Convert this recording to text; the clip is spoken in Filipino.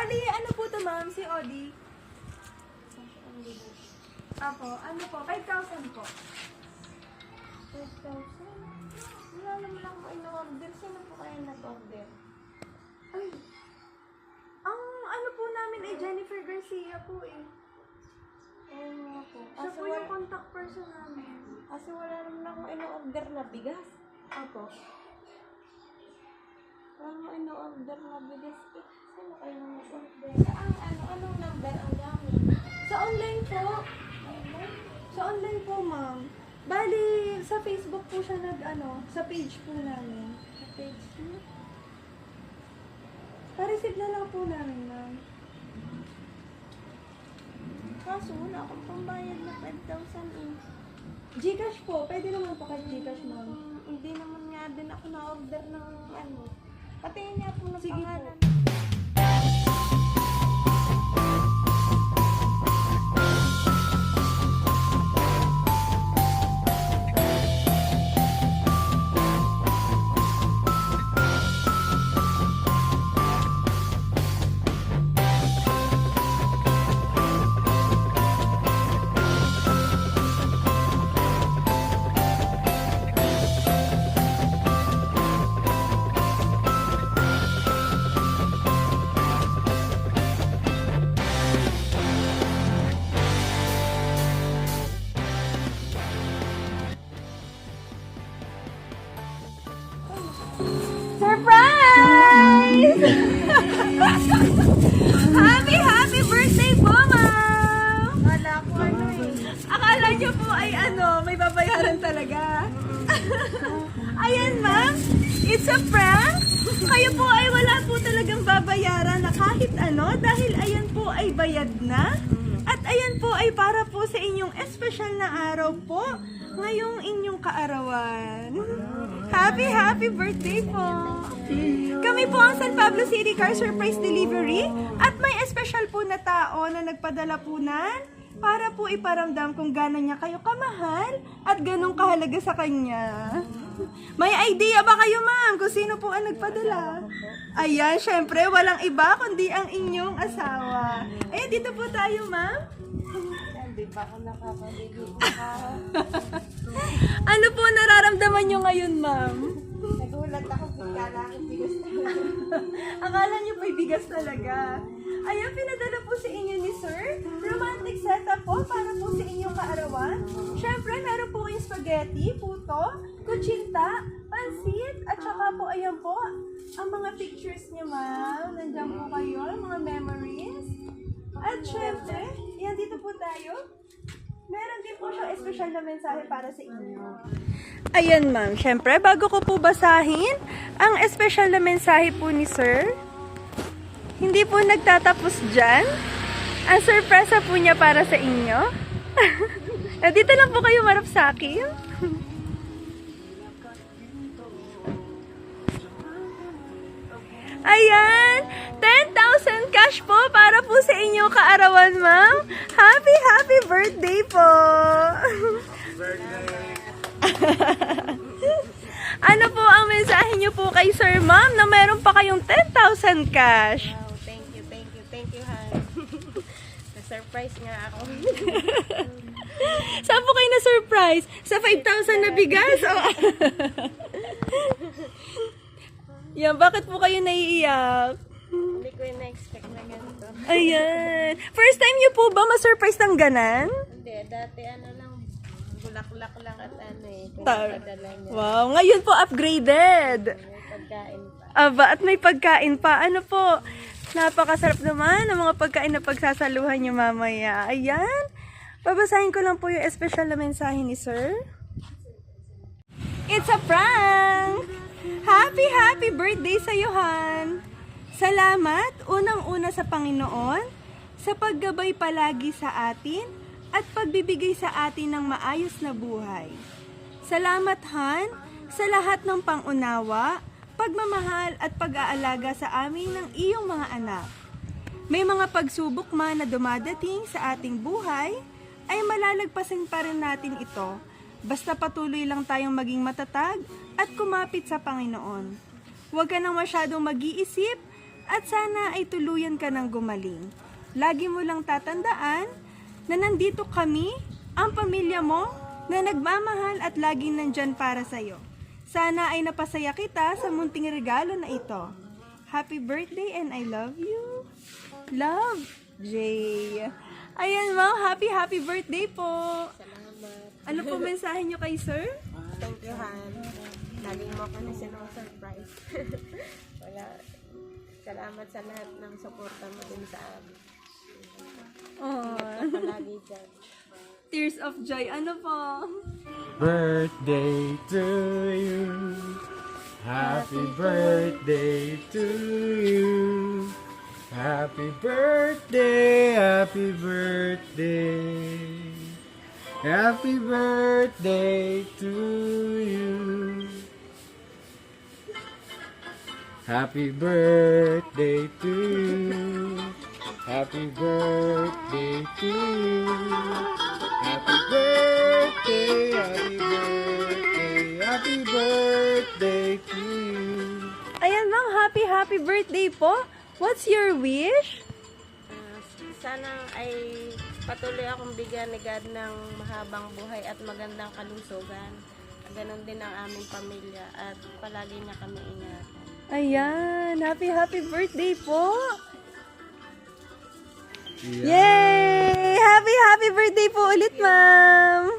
Bali, ano po to ma'am, si Odi? Apo, ano po, 5,000 po. 5,000? Wala naman lang po in-order. Sino po kayo nag-order? Ay, ang ano po namin ay Jennifer Garcia po eh. Oo nga po. Siya po yung contact person namin. Kasi wala naman ako in-order na bigas. Apo. Wala naman in-order na bigas. Sino kayo nag-order? Anong number ang gamit? Sa online po. Sa online po ma'am. Bali, sa Facebook po siya sa page po namin. Sa page niyo? Pa-receive na lang po namin ma'am. Kaso wala akong pambayad na 5,000 eh. Gcash po. Pwede naman po kahit Gcash ma'am. Hindi naman nga din ako na-order ng ano. Patingin niya po ng Sige po. pangalan. Surprise! Happy birthday po, ma'am! Wala ko ano eh. Akala niyo po ay may babayaran talaga. Ayan, ma'am. It's a prank. Kayo po ay wala po talagang babayaran na kahit dahil ayan po ay bayad na. At ayan po ay para po sa inyong espesyal na araw po, ngayong inyong kaarawan. Happy birthday po! Kami po ang San Pablo City Car Surprise Delivery at may espesyal po na tao na nagpadala po para po iparamdam kung gano'n niya kayo kamahal at ganong kahalaga sa kanya. May idea ba kayo, ma'am, kung sino po ang nagpadala? Ayan, syempre, walang iba kundi ang inyong asawa. Ayan, dito po tayo, ma'am. Hindi pa ako nakakabili. Ano po nararamdaman nyo ngayon, ma'am? Nagulat ako kala ko bigas na. Akala nyo may bigas talaga. Ayan, pinadala po sa inyo ni Sir. Romantic setup po para po sa inyong kaarawan. Syempre, meron po kayong spaghetti, puto, kutsinta, pansit, at saka po, ayan po, ang mga pictures niyo, ma'am. Nandiyan po kayo, mga memories. At syempre, yan dito po tayo. Meron din po siyang espesyal na mensahe para sa inyo. Ayan, ma'am. Syempre, bago ko po basahin ang espesyal na mensahe po ni Sir, hindi po nagtatapos dyan. Ang sorpresa po niya para sa inyo. Dito lang po kayo marap sa akin. Ayan! 10,000 cash po para po sa inyo kaarawan, ma'am. Happy birthday po! Ano po ang mensahe niyo po kay Sir, ma'am, na meron pa kayong 10,000 cash? Wow, thank you, Han. Na-surprise nga ako. Saan po kayo na-surprise? Sa 5,000 na bigas? Oh. Yan, bakit po kayo naiiyak? Hindi ko na-expect na ganito. Ayan. First time niyo po ba ma-surprise ng ganan? Hindi, dati lang, bulaklak lang at Tar- pinagpadala niya. Wow, ngayon po upgraded. May pagkain pa. Aba, at may pagkain pa. Ano po? Napakasarap naman ang mga pagkain na pagsasaluhan niyo mamaya. Ayan. Babasahin ko lang po yung espesyal na mensahe ni Sir. It's a prank! Happy birthday sa Han! Salamat unang-una sa Panginoon sa paggabay palagi sa atin at pagbibigay sa atin ng maayos na buhay. Salamat, Han, sa lahat ng pangunawa, pagmamahal at pag-aalaga sa amin ng iyong mga anak. May mga pagsubok man na dumadating sa ating buhay, ay malalagpasan pa rin natin ito. Basta patuloy lang tayong maging matatag at kumapit sa Panginoon. Huwag ka nang masyadong mag-iisip at sana ay tuluyan ka ng gumaling. Lagi mo lang tatandaan na nandito kami, ang pamilya mo, na nagmamahal at laging nandyan para sa'yo. Sana ay napasaya kita sa munting regalo na ito. Happy birthday and I love you. Love, Jay. Ayan, ma'am. Happy birthday po. Salamat. Ano po mensahe nyo kay sir? Thank you, Han. Lagi mo ako na sinong-surprise. Wala. Salamat sa lahat ng suporta mo din sa amin. Oh, Ingat ka palagi dyan. tears of joy. Ano po? Birthday to you. Happy birthday to you. Happy birthday, happy birthday. Happy birthday to you. Happy birthday to you. Happy birthday to you. Happy birthday, happy birthday, happy birthday to you. Ayan, ma'am. Happy birthday po. What's your wish? Sana ay patuloy akong bigyan ni God ng mahabang buhay at magandang kalusugan. Ganon din ang aming pamilya at palagi niya kami ingatan. Ayan. Happy birthday po. Yay! Happy birthday po ulit, ma'am.